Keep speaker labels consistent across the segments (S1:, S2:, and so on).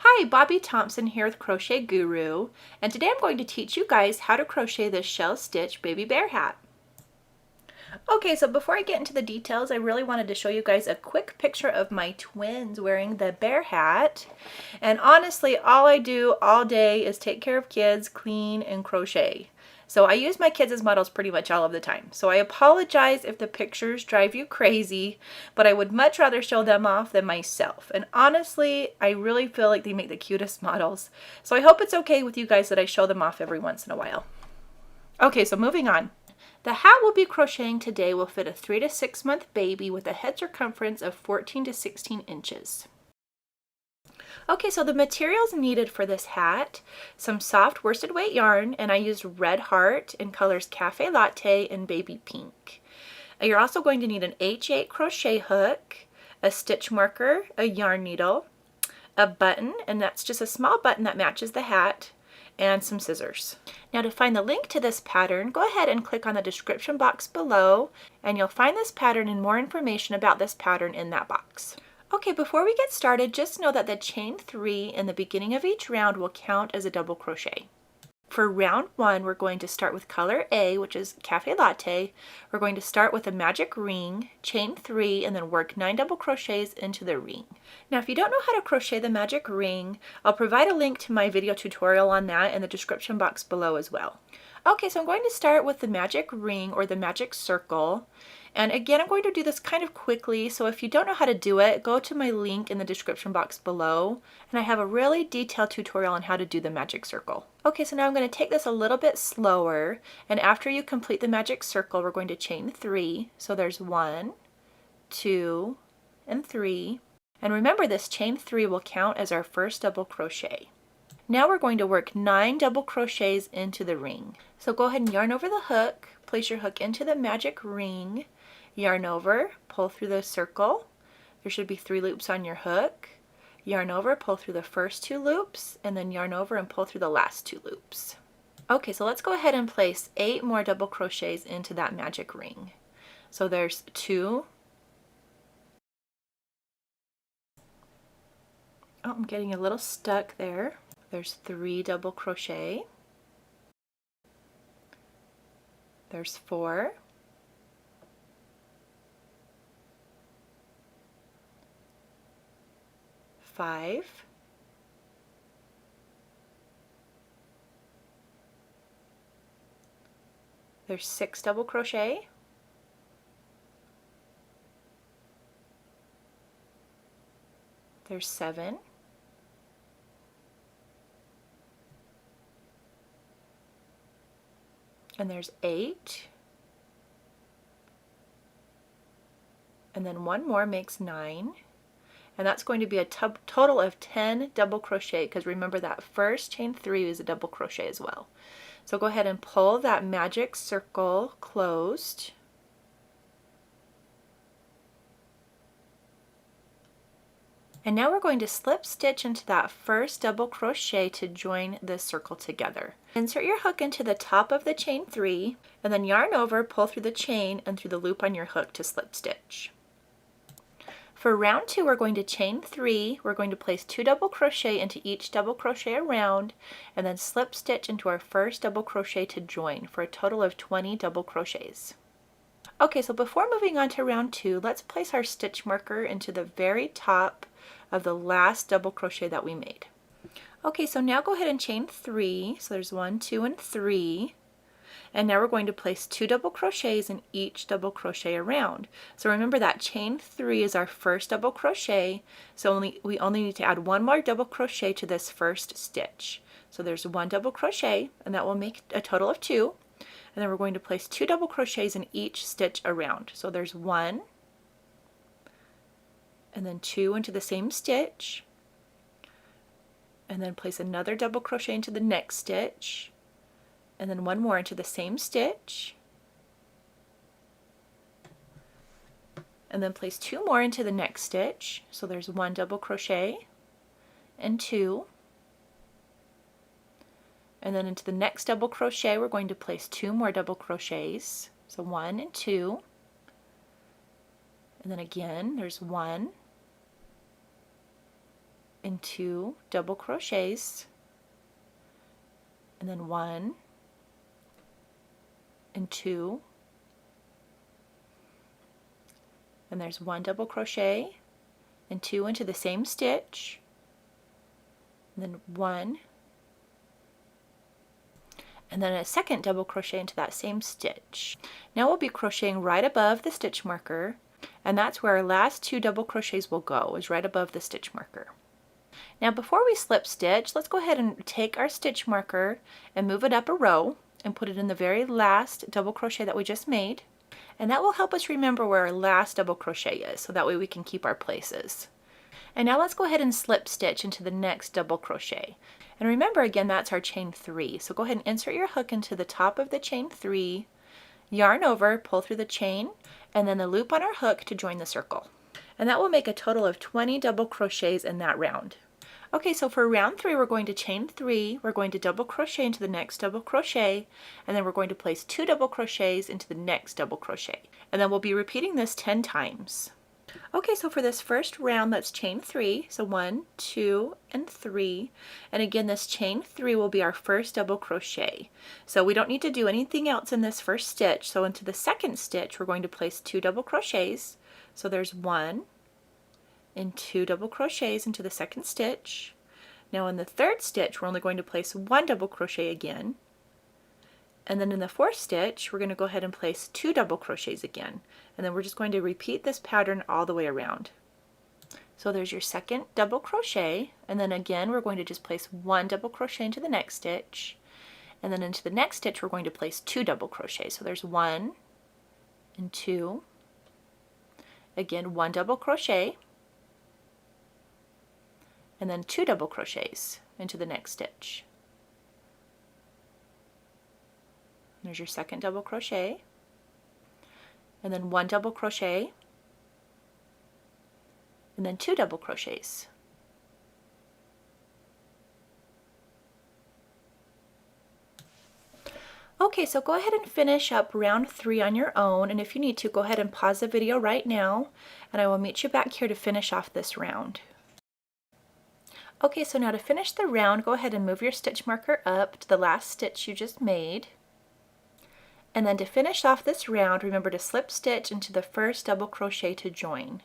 S1: Hi, Bobby Thompson here with Crochet Guru, and today I'm going to teach you guys how to crochet this shell stitch baby bear hat. Okay, so before I get into the details, I really wanted to show you guys a quick picture of my twins wearing the bear hat. And honestly, all I do all day is take care of kids, clean, and crochet. So I use my kids as models pretty much all of the time. So I apologize if the pictures drive you crazy, but I would much rather show them off than myself. And honestly, I really feel like they make the cutest models. So I hope it's okay with you guys that I show them off every once in a while. Okay, so moving on. The hat we'll be crocheting today will fit a 3 to 6 month baby with a head circumference of 14 to 16 inches. Okay, so the materials needed for this hat: some soft worsted weight yarn, and I used Red Heart in colors Café, Latte, and Baby Pink. You're also going to need an H8 crochet hook, a stitch marker, a yarn needle, a button, and that's just a small button that matches the hat, and some scissors. Now to find the link to this pattern, go ahead and click on the description box below, and you'll find this pattern and more information about this pattern in that box. Okay, before we get started, just know that the chain 3 in the beginning of each round will count as a double crochet. For round 1, we're going to start with color A, which is Café Latte. We're going to start with a magic ring, chain 3, and then work 9 double crochets into the ring. Now, if you don't know how to crochet the magic ring, I'll provide a link to my video tutorial on that in the description box below as well. Okay, so I'm going to start with the magic ring or the magic circle. And again, I'm going to do this kind of quickly, so if you don't know how to do it, go to my link in the description box below, and I have a really detailed tutorial on how to do the magic circle. Okay, so now I'm going to take this a little bit slower, and after you complete the magic circle, we're going to chain 3. So there's 1, 2, and 3. And remember, this chain 3 will count as our first double crochet. Now we're going to work 9 double crochets into the ring. So go ahead and yarn over the hook, place your hook into the magic ring, yarn over, pull through the circle. There should be 3 loops on your hook. Yarn over, pull through the first 2 loops, and then yarn over and pull through the last 2 loops. Okay, so let's go ahead and place 8 more double crochets into that magic ring. So there's 2. Oh, I'm getting a little stuck there. There's 3 double crochet. There's 4. Five. There's 6 double crochet. There's 7. And there's 8. And then 1 more makes 9. And that's going to be a total of 10 double crochet, because remember that first chain 3 is a double crochet as well. So go ahead and pull that magic circle closed. And now we're going to slip stitch into that first double crochet to join this circle together. Insert your hook into the top of the chain 3, and then yarn over, pull through the chain and through the loop on your hook to slip stitch. For round 2, we're going to chain 3. We're going to place 2 double crochet into each double crochet around, and then slip stitch into our first double crochet to join for a total of 20 double crochets. Okay, so before moving on to round 2, let's place our stitch marker into the very top of the last double crochet that we made. Okay, so now go ahead and chain 3. So there's 1, 2, and 3. And now we're going to place 2 double crochets in each double crochet around. So remember that chain 3 is our first double crochet, so we only need to add 1 more double crochet to this first stitch. So there's 1 double crochet, and that will make a total of 2. And then we're going to place 2 double crochets in each stitch around. So there's 1, and then 2 into the same stitch, and then place another double crochet into the next stitch, and then 1 more into the same stitch, and then place 2 more into the next stitch. So there's 1 double crochet and 2, and then into the next double crochet we're going to place 2 more double crochets, so 1 and 2, and then again there's 1 and 2 double crochets, and then 1 and 2, and there's 1 double crochet and 2 into the same stitch, and then 1, and then a second double crochet into that same stitch. Now we'll be crocheting right above the stitch marker, and that's where our last 2 double crochets will go, is right above the stitch marker. Now before we slip stitch, let's go ahead and take our stitch marker and move it up a row and put it in the very last double crochet that we just made. And that will help us remember where our last double crochet is, so that way we can keep our places. And now let's go ahead and slip stitch into the next double crochet. And remember again, that's our chain 3. So go ahead and insert your hook into the top of the chain 3, yarn over, pull through the chain, and then the loop on our hook to join the circle. And that will make a total of 20 double crochets in that round. Okay, so for round 3, we're going to chain 3, we're going to double crochet into the next double crochet, and then we're going to place 2 double crochets into the next double crochet. And then we'll be repeating this 10 times. Okay, so for this first round, let's chain 3. So 1, 2, and 3. And again, this chain 3 will be our first double crochet. So we don't need to do anything else in this first stitch. So into the second stitch, we're going to place 2 double crochets. So there's 1 and 2 double crochets into the second stitch. Now in the third stitch, we're only going to place 1 double crochet again. And then in the fourth stitch, we're going to go ahead and place 2 double crochets again. And then we're just going to repeat this pattern all the way around. So there's your second double crochet, and then again we're going to just place 1 double crochet into the next stitch, and then into the next stitch we're going to place 2 double crochets. So there's 1 and 2, again 1 double crochet, and then 2 double crochets into the next stitch. There's your second double crochet, and then 1 double crochet, and then 2 double crochets. Okay, so go ahead and finish up round 3 on your own, and if you need to, go ahead and pause the video right now, and I will meet you back here to finish off this round. Okay, so now to finish the round, go ahead and move your stitch marker up to the last stitch you just made. And then to finish off this round, remember to slip stitch into the first double crochet to join.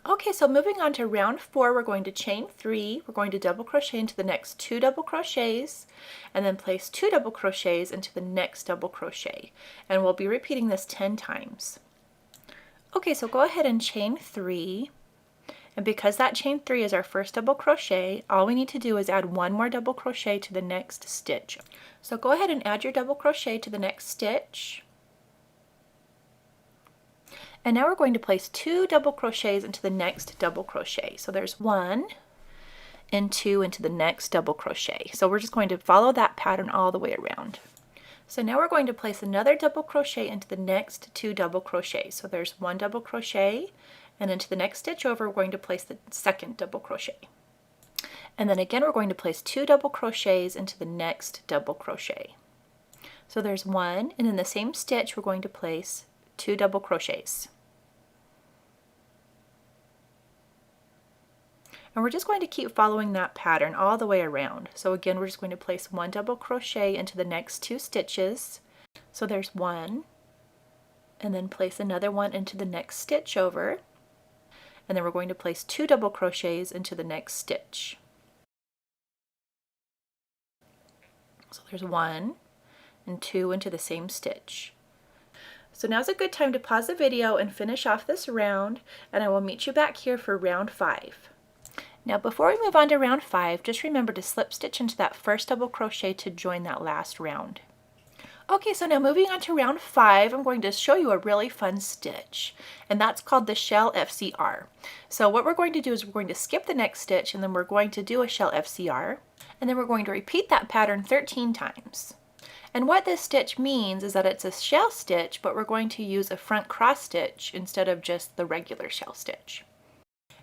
S1: Okay, so moving on to round 4, we're going to chain 3, we're going to double crochet into the next 2 double crochets, and then place 2 double crochets into the next double crochet. And we'll be repeating this 10 times. Okay, so go ahead and chain 3. And because that chain 3 is our first double crochet, all we need to do is add 1 more double crochet to the next stitch. So go ahead and add your double crochet to the next stitch. And now we're going to place 2 double crochets into the next double crochet. So there's 1 and 2 into the next double crochet. So we're just going to follow that pattern all the way around. So now we're going to place another double crochet into the next 2 double crochets. So there's 1 double crochet, and into the next stitch over, we're going to place the second double crochet. And then again, we're going to place 2 double crochets into the next double crochet. So there's 1, and in the same stitch, we're going to place 2 double crochets. And we're just going to keep following that pattern all the way around. So again, we're just going to place 1 double crochet into the next 2 stitches. So there's 1, and then place another one into the next stitch over. And then we're going to place 2 double crochets into the next stitch. So there's 1 and 2 into the same stitch. So now's a good time to pause the video and finish off this round, and I will meet you back here for round 5. Now before we move on to round 5, just remember to slip stitch into that first double crochet to join that last round. Okay, so now moving on to round 5, I'm going to show you a really fun stitch, and that's called the Shell-Fcr. So what we're going to do is we're going to skip the next stitch, and then we're going to do a Shell-Fcr, and then we're going to repeat that pattern 13 times. And what this stitch means is that it's a shell stitch, but we're going to use a front cross stitch instead of just the regular shell stitch.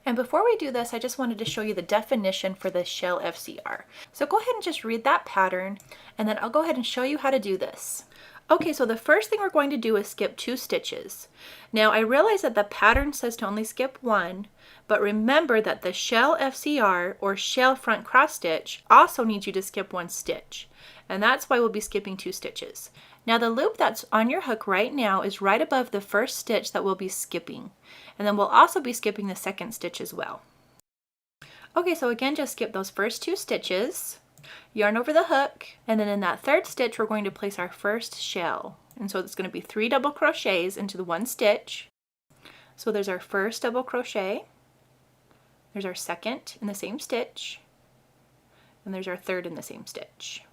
S1: And before we do this, I just wanted to show you the definition for the Shell-Fcr. So go ahead and just read that pattern, and then I'll go ahead and show you how to do this. Okay, so the first thing we're going to do is skip 2 stitches. Now I realize that the pattern says to only skip 1, But remember that the Shell-Fcr or shell front cross stitch also needs you to skip one stitch, and that's why we'll be skipping 2 stitches. Now the loop that's on your hook right now is right above the first stitch that we'll be skipping, and then we'll also be skipping the second stitch as well. Okay, so again, just skip those first 2 stitches, yarn over the hook, and then in that third stitch we're going to place our first shell. And so it's going to be 3 double crochets into the 1 stitch. So there's our first double crochet, there's our second in the same stitch, and there's our third in the same stitch.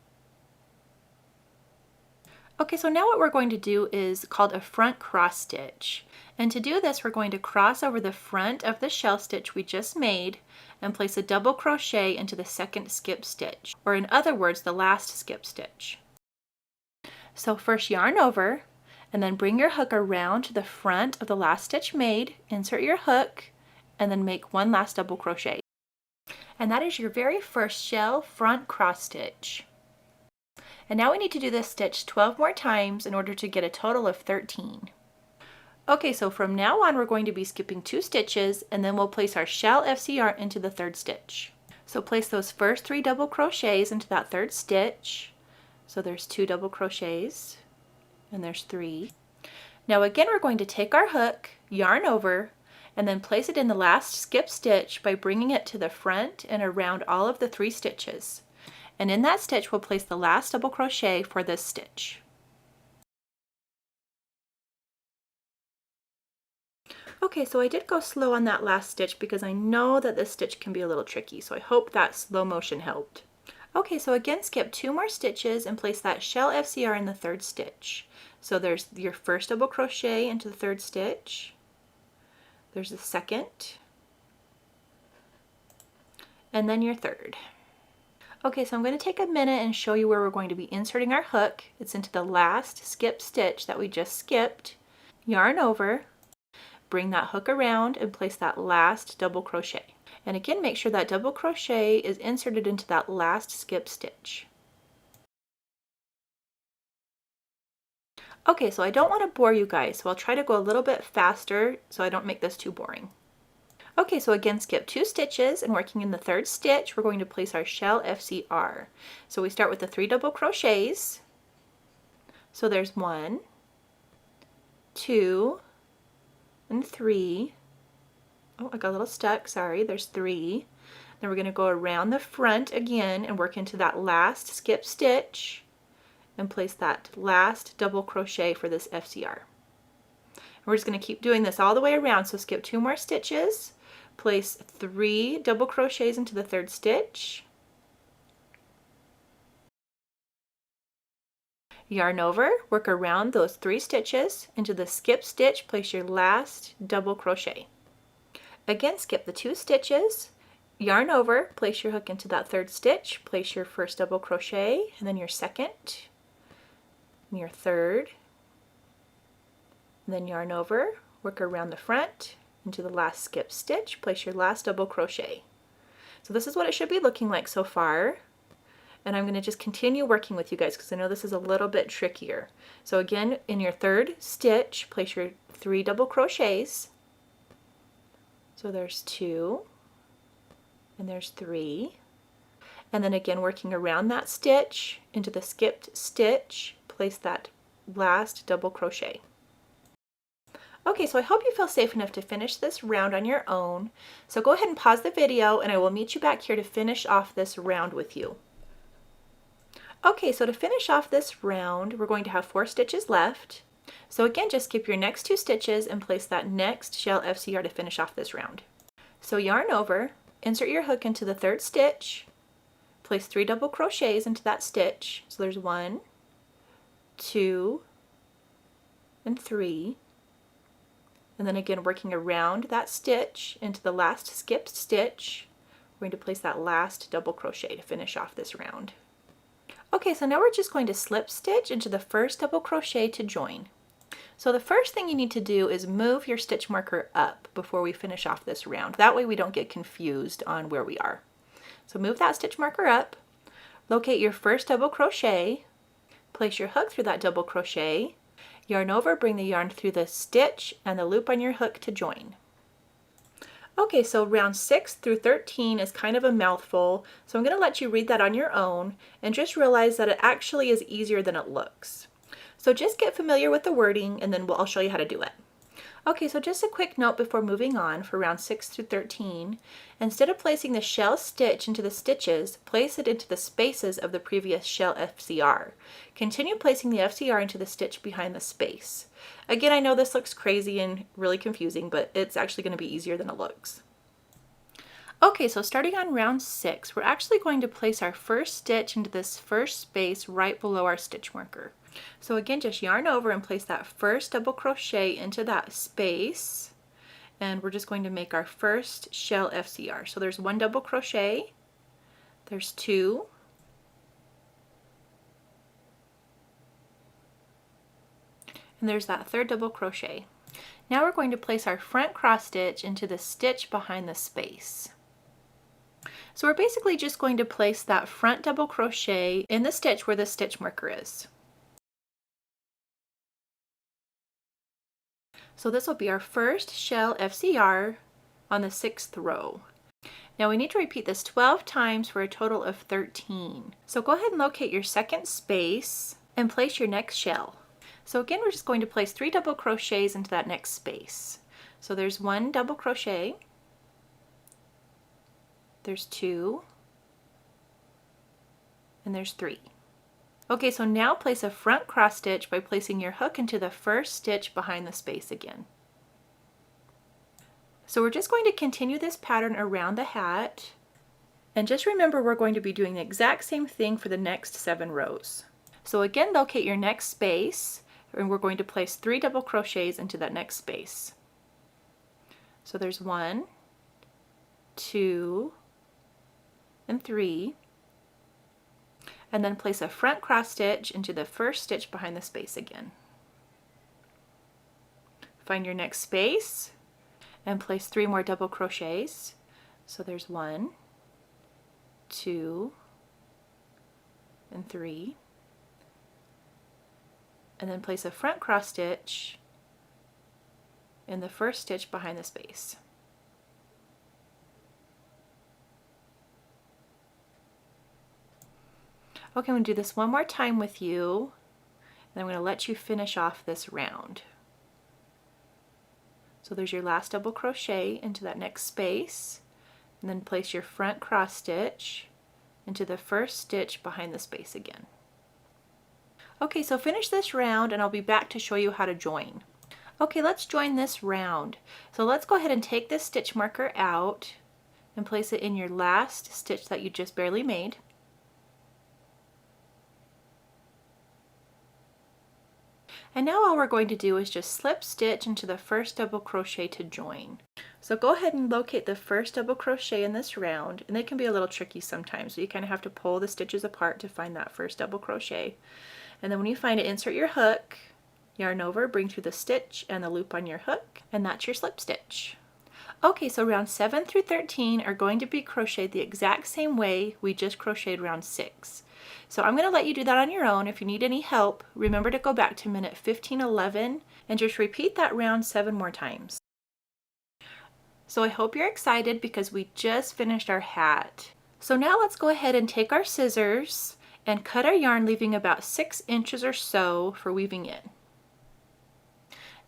S1: Okay, so now what we're going to do is called a front cross stitch. And to do this, we're going to cross over the front of the shell stitch we just made and place a double crochet into the second skip stitch, or in other words, the last skip stitch. So first yarn over, and then bring your hook around to the front of the last stitch made, insert your hook, and then make 1 last double crochet. And that is your very first shell front cross stitch. And now we need to do this stitch 12 more times in order to get a total of 13. Okay, so from now on we're going to be skipping 2 stitches, and then we'll place our Shell-Fcr into the third stitch. So place those first 3 double crochets into that third stitch. So there's 2 double crochets, and there's 3. Now again, we're going to take our hook, yarn over, and then place it in the last skip stitch by bringing it to the front and around all of the 3 stitches. And in that stitch, we'll place the last double crochet for this stitch. Okay, so I did go slow on that last stitch because I know that this stitch can be a little tricky, so I hope that slow motion helped. Okay, so again, skip 2 more stitches and place that Shell-Fcr in the third stitch. So there's your first double crochet into the third stitch, there's the second, and then your third. Okay, so I'm going to take a minute and show you where we're going to be inserting our hook. It's into the last skip stitch that we just skipped. Yarn over, bring that hook around and place that last double crochet. And again, make sure that double crochet is inserted into that last skip stitch. Okay, so I don't want to bore you guys, so I'll try to go a little bit faster so I don't make this too boring. Okay, so again, skip 2 stitches, and working in the third stitch, we're going to place our Shell-Fcr. So we start with the 3 double crochets. So there's 1, 2, and 3. Oh, I got a little stuck, sorry, there's 3. Then we're going to go around the front again and work into that last skip stitch and place that last double crochet for this FCR. And we're just going to keep doing this all the way around, so skip 2 more stitches, place 3 double crochets into the third stitch, yarn over, work around those 3 stitches, into the skip stitch, place your last double crochet. Again, skip the 2 stitches, yarn over, place your hook into that third stitch, place your first double crochet, and then your second, and your third, and then yarn over, work around the front, into the last skip stitch, place your last double crochet. So this is what it should be looking like so far. And I'm going to just continue working with you guys because I know this is a little bit trickier. So again, in your third stitch, place your 3 double crochets. So there's 2, and there's 3. And then again, working around that stitch into the skipped stitch, place that last double crochet. Okay, so I hope you feel safe enough to finish this round on your own. So go ahead and pause the video and I will meet you back here to finish off this round with you. Okay, so to finish off this round, we're going to have 4 stitches left. So again, just skip your next 2 stitches and place that next Shell-Fcr to finish off this round. So yarn over, insert your hook into the third stitch, place 3 double crochets into that stitch. So there's 1, 2, and 3. And then again, working around that stitch into the last skipped stitch, we're going to place that last double crochet to finish off this round. Okay, so now we're just going to slip stitch into the first double crochet to join. So the first thing you need to do is move your stitch marker up before we finish off this round. That way we don't get confused on where we are. So move that stitch marker up, locate your first double crochet, place your hook through that double crochet, yarn over, bring the yarn through the stitch and the loop on your hook to join. Okay, so round 6 through 13 is kind of a mouthful, so I'm going to let you read that on your own and just realize that it actually is easier than it looks. So just get familiar with the wording and then I'll show you how to do it. Okay, so just a quick note before moving on for round 6 through 13. Instead of placing the shell stitch into the stitches, place it into the spaces of the previous Shell-Fcr. Continue placing the FCR into the stitch behind the space. Again, I know this looks crazy and really confusing, but it's actually going to be easier than it looks. Okay, so starting on round 6, we're actually going to place our first stitch into this first space right below our stitch marker. So again, just yarn over and place that first double crochet into that space, and we're just going to make our first Shell-Fcr. So there's 1 double crochet, there's 2, and there's that 3rd double crochet. Now we're going to place our front cross stitch into the stitch behind the space. So we're basically just going to place that front double crochet in the stitch where the stitch marker is. So this will be our first Shell-Fcr on the 6th row. Now we need to repeat this 12 times for a total of 13. So go ahead and locate your second space and place your next shell. So again, we're just going to place 3 double crochets into that next space. So there's 1 double crochet, there's 2, and there's 3. Okay, so now place a front cross stitch by placing your hook into the first stitch behind the space again. So we're just going to continue this pattern around the hat, and just remember we're going to be doing the exact same thing for the next 7 rows. So again, locate your next space, and we're going to place 3 double crochets into that next space. So there's 1, 2, and 3. And then place a front cross stitch into the first stitch behind the space again. Find your next space and place 3 more double crochets. So there's 1, 2, and 3. And then place a front cross stitch in the first stitch behind the space. Okay, I'm going to do this one more time with you, and I'm going to let you finish off this round. So there's your last double crochet into that next space, and then place your front cross stitch into the first stitch behind the space again. Okay, so finish this round and I'll be back to show you how to join. Okay, let's join this round. So let's go ahead and take this stitch marker out and place it in your last stitch that you just barely made. And now all we're going to do is just slip stitch into the first double crochet to join. So go ahead and locate the first double crochet in this round, and they can be a little tricky sometimes, so you kind of have to pull the stitches apart to find that first double crochet. And then when you find it, insert your hook, yarn over, bring through the stitch and the loop on your hook, and that's your slip stitch. Okay, so round 7 through 13 are going to be crocheted the exact same way we just crocheted round 6. So I'm going to let you do that on your own. If you need any help, remember to go back to minute 15:11 and just repeat that round 7 more times. So I hope you're excited because we just finished our hat. So now let's go ahead and take our scissors and cut our yarn, leaving about 6 inches or so for weaving in.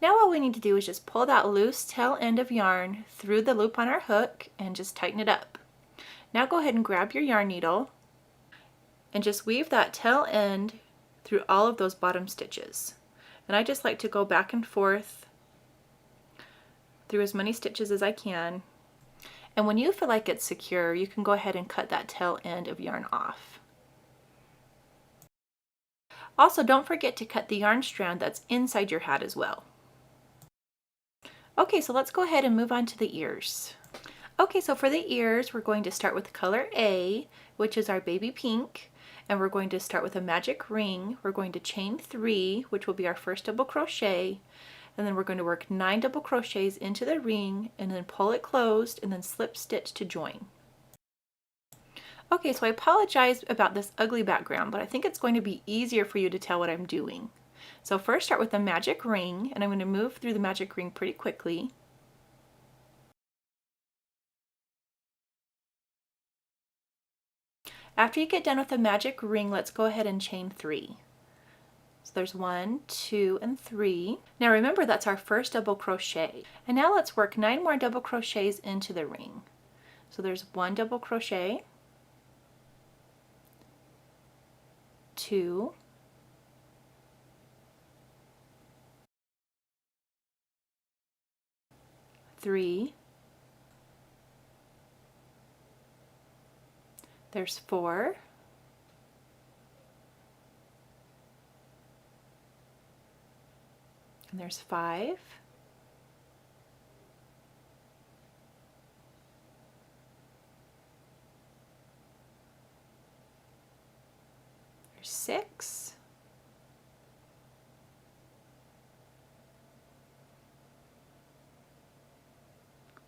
S1: Now all we need to do is just pull that loose tail end of yarn through the loop on our hook and just tighten it up. Now go ahead and grab your yarn needle and just weave that tail end through all of those bottom stitches. And I just like to go back and forth through as many stitches as I can. And when you feel like it's secure, you can go ahead and cut that tail end of yarn off. Also, don't forget to cut the yarn strand that's inside your hat as well. Okay, so let's go ahead and move on to the ears. Okay, so for the ears, we're going to start with color A, which is our baby pink, and we're going to start with a magic ring. We're going to chain 3, which will be our first double crochet, and then we're going to work 9 double crochets into the ring and then pull it closed and then slip stitch to join. Okay, so I apologize about this ugly background, but I think it's going to be easier for you to tell what I'm doing. So first start with the magic ring, and I'm going to move through the magic ring pretty quickly. After you get done with the magic ring, let's go ahead and chain 3. So there's 1, 2, and 3. Now remember, that's our first double crochet. And now let's work 9 more double crochets into the ring. So there's 1 double crochet, 2, 3, there's 4, and there's 5, there's 6,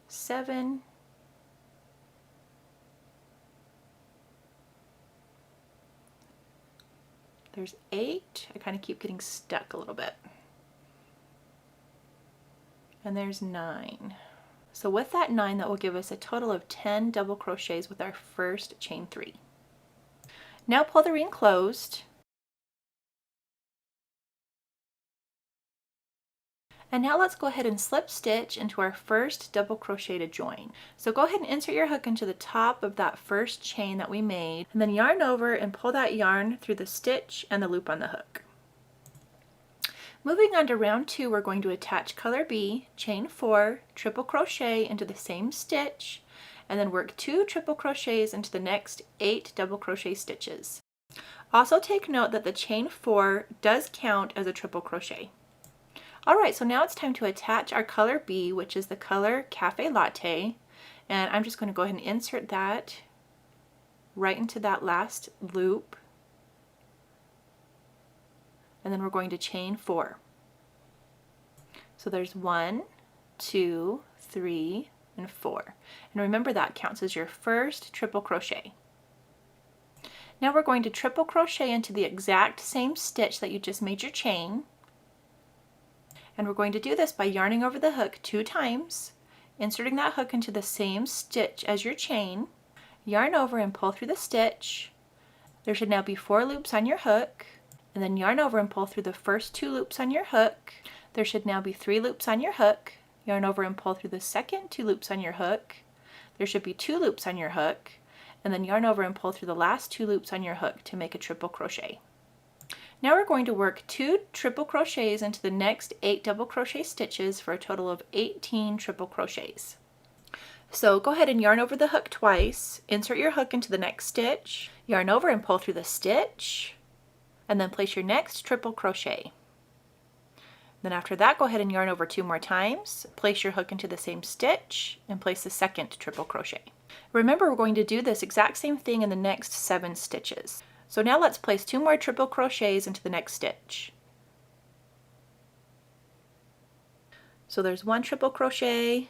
S1: 7, there's 8. I kind of keep getting stuck a little bit. And there's 9. So with that 9, that will give us a total of 10 double crochets with our first chain 3. Now pull the ring closed. And now let's go ahead and slip stitch into our first double crochet to join. So go ahead and insert your hook into the top of that first chain that we made, and then yarn over and pull that yarn through the stitch and the loop on the hook. Moving on to round 2, we're going to attach color B, chain 4, triple crochet into the same stitch, and then work 2 triple crochets into the next 8 double crochet stitches. Also take note that the chain 4 does count as a triple crochet. Alright, so now it's time to attach our color B, which is the color Café Latte, and I'm just going to go ahead and insert that right into that last loop, and then we're going to chain 4. So there's 1, 2, 3, and 4. And remember, that counts as your first triple crochet. Now we're going to triple crochet into the exact same stitch that you just made your chain. And we're going to do this by yarning over the hook 2 times, inserting that hook into the same stitch as your chain, yarn over and pull through the stitch. There should now be 4 loops on your hook, and then yarn over and pull through the first 2 loops on your hook. There should now be 3 loops on your hook, yarn over and pull through the second 2 loops on your hook. There should be 2 loops on your hook, and then yarn over and pull through the last 2 loops on your hook to make a triple crochet. Now we're going to work 2 triple crochets into the next 8 double crochet stitches for a total of 18 triple crochets. So go ahead and yarn over the hook twice, insert your hook into the next stitch, yarn over and pull through the stitch, and then place your next triple crochet. Then after that, go ahead and yarn over 2 more times, place your hook into the same stitch, and place the second triple crochet. Remember, we're going to do this exact same thing in the next 7 stitches. So now let's place 2 more triple crochets into the next stitch. So there's 1 triple crochet,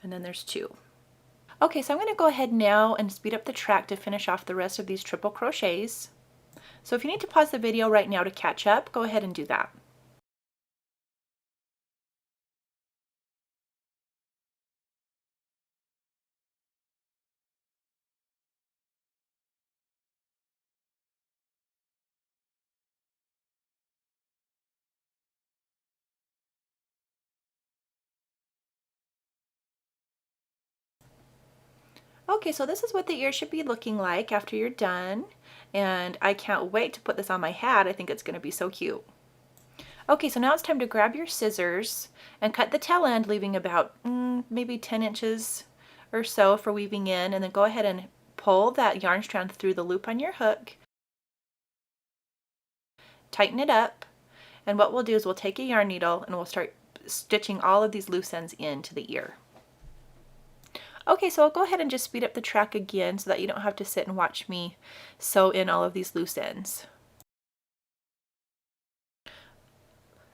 S1: and then there's 2. Okay, so I'm going to go ahead now and speed up the track to finish off the rest of these triple crochets. So if you need to pause the video right now to catch up, go ahead and do that. Okay, so this is what the ear should be looking like after you're done, and I can't wait to put this on my hat. I think it's going to be so cute. Okay, so now it's time to grab your scissors and cut the tail end, leaving about maybe 10 inches or so for weaving in, and then go ahead and pull that yarn strand through the loop on your hook, tighten it up, and what we'll do is we'll take a yarn needle and we'll start stitching all of these loose ends into the ear. Okay, so I'll go ahead and just speed up the track again so that you don't have to sit and watch me sew in all of these loose ends.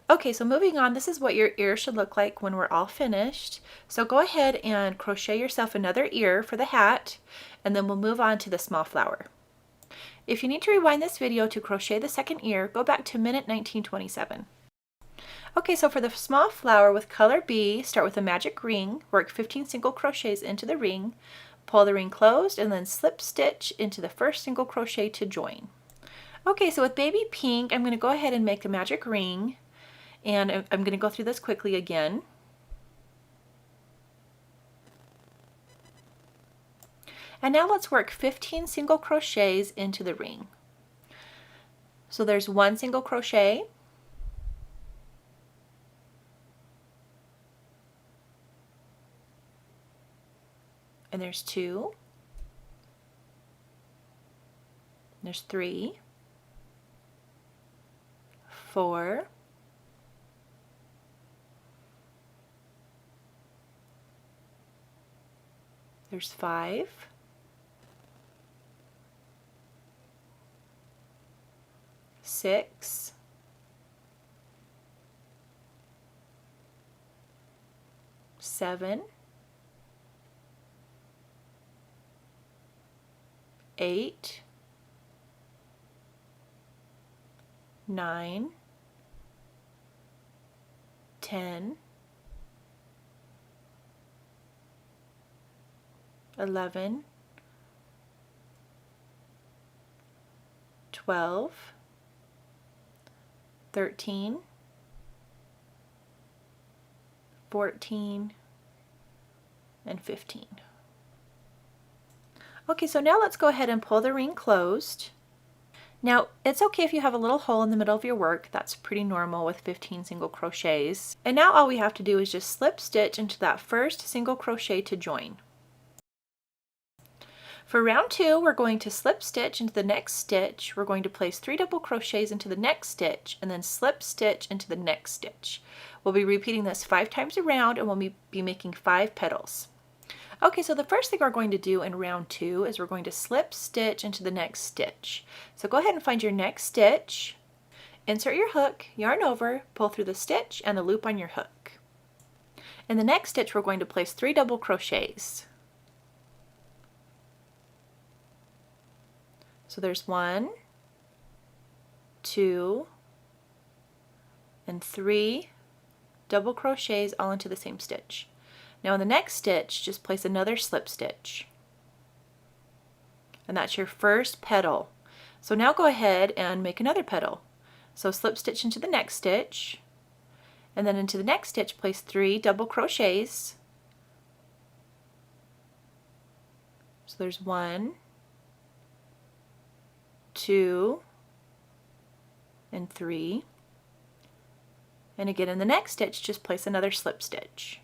S1: Okay, so moving on, this is what your ear should look like when we're all finished. So go ahead and crochet yourself another ear for the hat, and then we'll move on to the small flower. If you need to rewind this video to crochet the second ear, go back to minute 1927. Okay, so for the small flower with color B, start with a magic ring, work 15 single crochets into the ring, pull the ring closed, and then slip stitch into the first single crochet to join. Okay, so with baby pink, I'm going to go ahead and make a magic ring, and I'm going to go through this quickly again. And now let's work 15 single crochets into the ring. So there's 1 single crochet, and there's 2, there's 3, 4, there's 5, 6, 7, 8, 9, 10, 11, 12, 13, 14, and 15. Okay, so now let's go ahead and pull the ring closed. Now, it's okay if you have a little hole in the middle of your work. That's pretty normal with 15 single crochets. And now all we have to do is just slip stitch into that first single crochet to join. For round 2, we're going to slip stitch into the next stitch. We're going to place 3 double crochets into the next stitch and then slip stitch into the next stitch. We'll be repeating this 5 times around, and we'll be making 5 petals. Okay, so the first thing we're going to do in round 2 is we're going to slip stitch into the next stitch. So go ahead and find your next stitch, insert your hook, yarn over, pull through the stitch and the loop on your hook. In the next stitch, we're going to place 3 double crochets. So there's 1, 2, and 3 double crochets all into the same stitch. Now in the next stitch, just place another slip stitch. And that's your first petal. So now go ahead and make another petal. So slip stitch into the next stitch, and then into the next stitch place 3 double crochets. So there's 1, 2, and 3. And again in the next stitch, just place another slip stitch.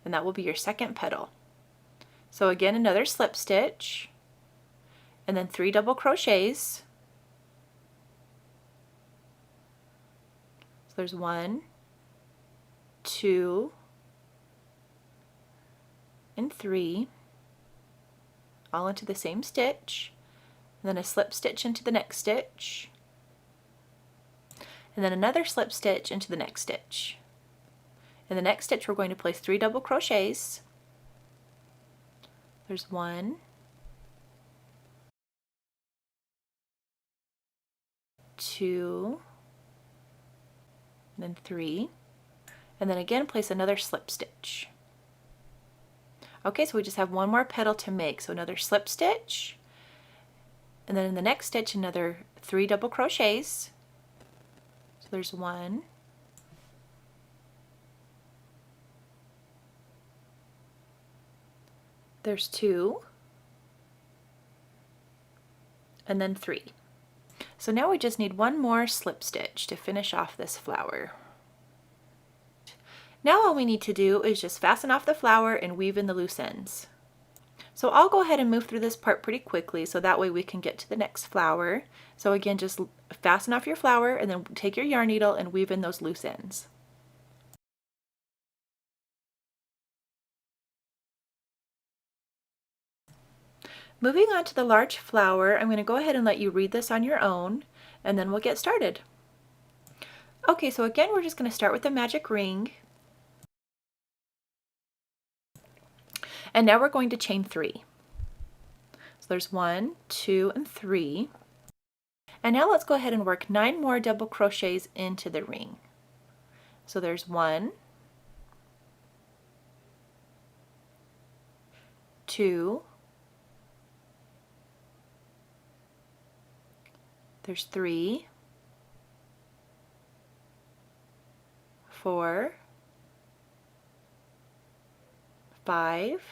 S1: And that will be your second petal. So again, another slip stitch, and then 3 double crochets. So there's 1, 2, and 3, all into the same stitch, and then a slip stitch into the next stitch, and then another slip stitch into the next stitch. In the next stitch, we're going to place 3 double crochets. There's 1, 2, and then 3, and then again place another slip stitch. Okay, so we just have one more petal to make, so another slip stitch, and then in the next stitch another 3 double crochets. So there's 1, there's 2, and then 3. So now we just need one more slip stitch to finish off this flower. Now all we need to do is just fasten off the flower and weave in the loose ends. So I'll go ahead and move through this part pretty quickly so that way we can get to the next flower. So again, just fasten off your flower and then take your yarn needle and weave in those loose ends. Moving on to the large flower, I'm going to go ahead and let you read this on your own, and then we'll get started. Okay, so again, we're just going to start with the magic ring. And now we're going to chain 3. So there's 1, 2, and 3. And now let's go ahead and work 9 more double crochets into the ring. So there's 1, 2, there's 3, 4, 5,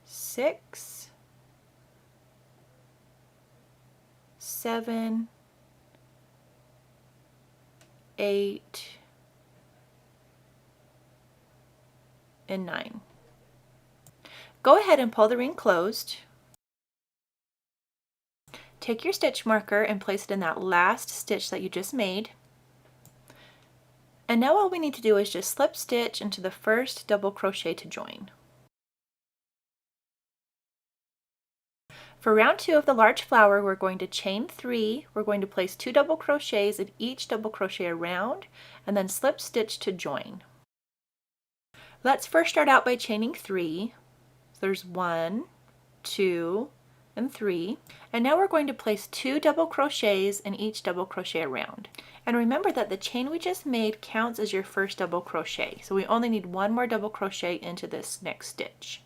S1: 6, 7, 8, and 9. Go ahead and pull the ring closed. Take your stitch marker and place it in that last stitch that you just made. And now all we need to do is just slip stitch into the first double crochet to join. For round 2 of the large flower, we're going to chain 3. We're going to place 2 double crochets in each double crochet around and then slip stitch to join. Let's first start out by chaining 3. So there's 1, 2, and 3. And now we're going to place 2 double crochets in each double crochet around. And remember that the chain we just made counts as your first double crochet. So we only need 1 more double crochet into this next stitch.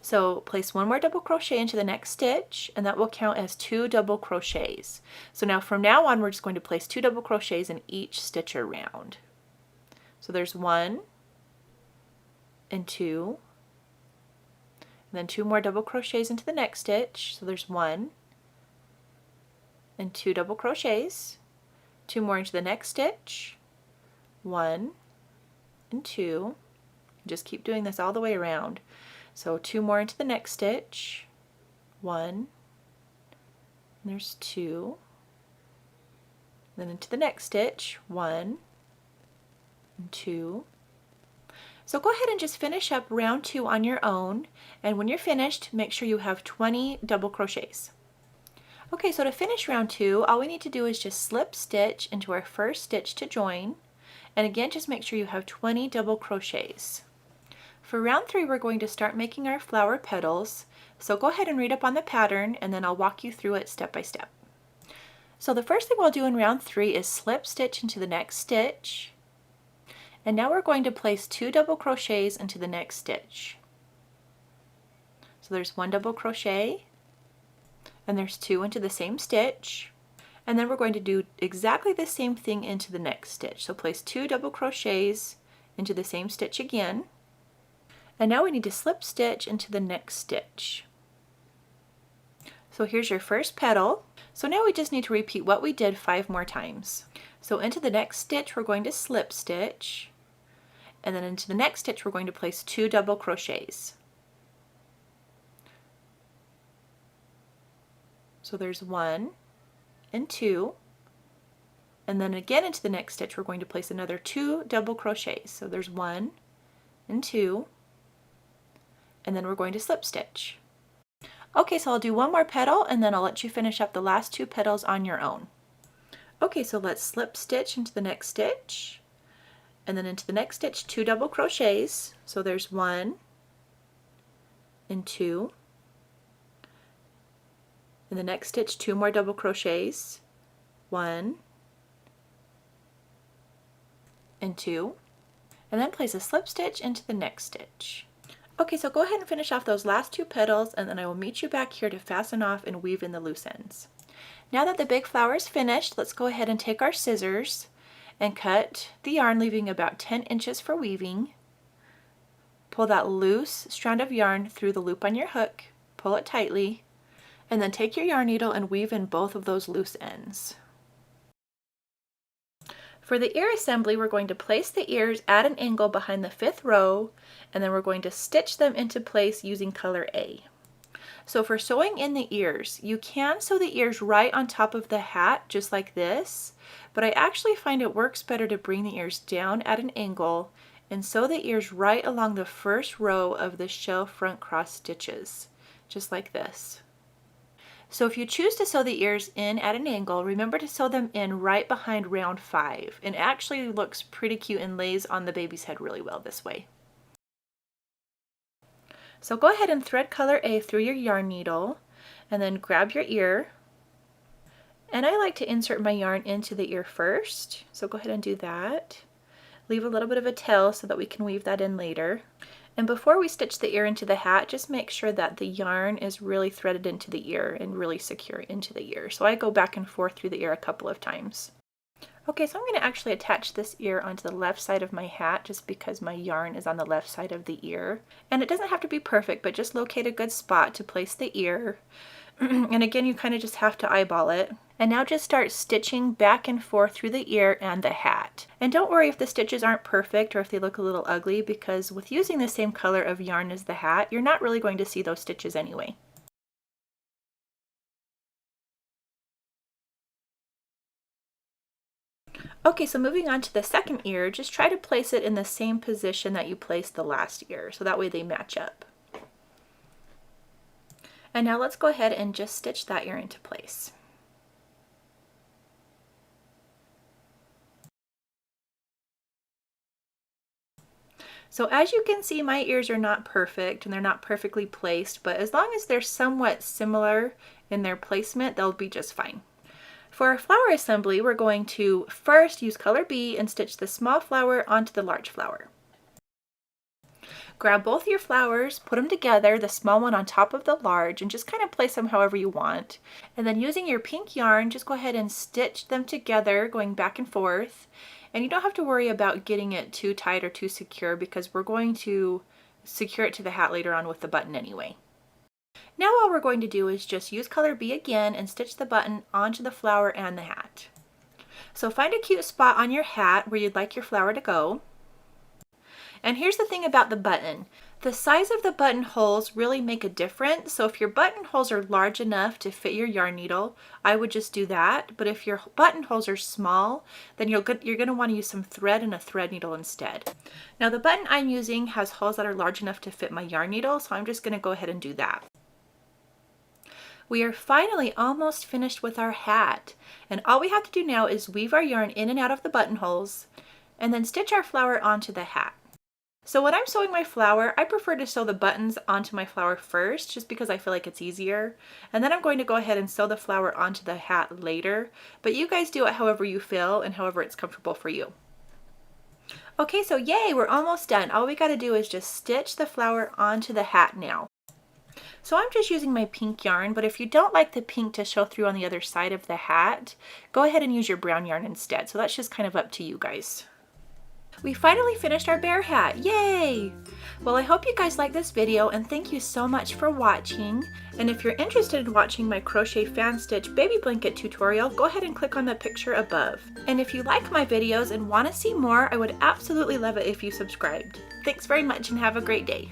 S1: So place 1 more double crochet into the next stitch, and that will count as 2 double crochets. So now from now on, we're just going to place 2 double crochets in each stitch around. So there's 1 and 2, and then 2 more double crochets into the next stitch. So there's 1 and 2 double crochets, 2 more into the next stitch, 1 and 2. Just keep doing this all the way around. So 2 more into the next stitch, 1, and there's 2, then into the next stitch, 1 and 2. So go ahead and just finish up round 2 on your own, and when you're finished, make sure you have 20 double crochets. Okay, so to finish round 2, all we need to do is just slip stitch into our first stitch to join, and again, just make sure you have 20 double crochets. For round 3, we're going to start making our flower petals, so go ahead and read up on the pattern, and then I'll walk you through it step by step. So the first thing we'll do in round 3 is slip stitch into the next stitch, and now we're going to place 2 double crochets into the next stitch. So there's 1 double crochet, and there's 2 into the same stitch, and then we're going to do exactly the same thing into the next stitch. So place 2 double crochets into the same stitch again, and now we need to slip stitch into the next stitch. So here's your first petal. So now we just need to repeat what we did 5 more times. So into the next stitch, we're going to slip stitch, and then into the next stitch, we're going to place 2 double crochets. So there's 1 and 2, and then again into the next stitch, we're going to place another 2 double crochets. So there's 1 and 2, and then we're going to slip stitch. Okay, so I'll do 1 more petal, and then I'll let you finish up the last 2 petals on your own. Okay, so let's slip stitch into the next stitch, and then into the next stitch 2 double crochets. So there's 1 and 2. In the next stitch, 2 more double crochets, 1 and 2, and then place a slip stitch into the next stitch. Okay, so go ahead and finish off those last 2 petals, and then I will meet you back here to fasten off and weave in the loose ends. Now that the big flower is finished, let's go ahead and take our scissors and cut the yarn, leaving about 10 inches for weaving. Pull that loose strand of yarn through the loop on your hook, pull it tightly, and then take your yarn needle and weave in both of those loose ends. For the ear assembly, we're going to place the ears at an angle behind the 5th row, and then we're going to stitch them into place using color A. So for sewing in the ears, you can sew the ears right on top of the hat, just like this, but I actually find it works better to bring the ears down at an angle and sew the ears right along the first row of the shell front cross stitches, just like this. So if you choose to sew the ears in at an angle, remember to sew them in right behind round 5. It actually looks pretty cute and lays on the baby's head really well this way. So go ahead and thread color A through your yarn needle, and then grab your ear, And I like to insert my yarn into the ear first, so go ahead and do that. Leave a little bit of a tail so that we can weave that in later. And before we stitch the ear into the hat, just make sure that the yarn is really threaded into the ear and really secure into the ear. So I go back and forth through the ear a couple of times. Okay, so I'm going to actually attach this ear onto the left side of my hat just because my yarn is on the left side of the ear. And it doesn't have to be perfect, but just locate a good spot to place the ear. And again, you kind of just have to eyeball it. And now just start stitching back and forth through the ear and the hat. And don't worry if the stitches aren't perfect or if they look a little ugly, because with using the same color of yarn as the hat, you're not really going to see those stitches anyway. Okay, so moving on to the second ear, just try to place it in the same position that you placed the last ear, so that way they match up. And now let's go ahead and just stitch that ear into place. So as you can see, my ears are not perfect and they're not perfectly placed, but as long as they're somewhat similar in their placement, they'll be just fine. For our flower assembly, we're going to first use color B and stitch the small flower onto the large flower. Grab both your flowers, put them together, the small one on top of the large, and just kind of place them however you want. And then using your pink yarn, just go ahead and stitch them together, going back and forth. And you don't have to worry about getting it too tight or too secure because we're going to secure it to the hat later on with the button anyway. Now all we're going to do is just use color B again and stitch the button onto the flower and the hat. So find a cute spot on your hat where you'd like your flower to go. And here's the thing about the button. The size of the buttonholes really make a difference. So if your buttonholes are large enough to fit your yarn needle, I would just do that. But if your buttonholes are small, then you're going to want to use some thread and a thread needle instead. Now the button I'm using has holes that are large enough to fit my yarn needle, so I'm just going to go ahead and do that. We are finally almost finished with our hat. And all we have to do now is weave our yarn in and out of the buttonholes and then stitch our flower onto the hat. So when I'm sewing my flower, I prefer to sew the buttons onto my flower first, just because I feel like it's easier. And then I'm going to go ahead and sew the flower onto the hat later. But you guys do it however you feel and however it's comfortable for you. Okay, so yay, we're almost done. All we got to do is just stitch the flower onto the hat now. So I'm just using my pink yarn, but if you don't like the pink to show through on the other side of the hat, go ahead and use your brown yarn instead. So that's just kind of up to you guys. We finally finished our bear hat, yay! Well, I hope you guys liked this video and thank you so much for watching. And if you're interested in watching my crochet fan stitch baby blanket tutorial, go ahead and click on the picture above. And if you like my videos and want to see more, I would absolutely love it if you subscribed. Thanks very much and have a great day.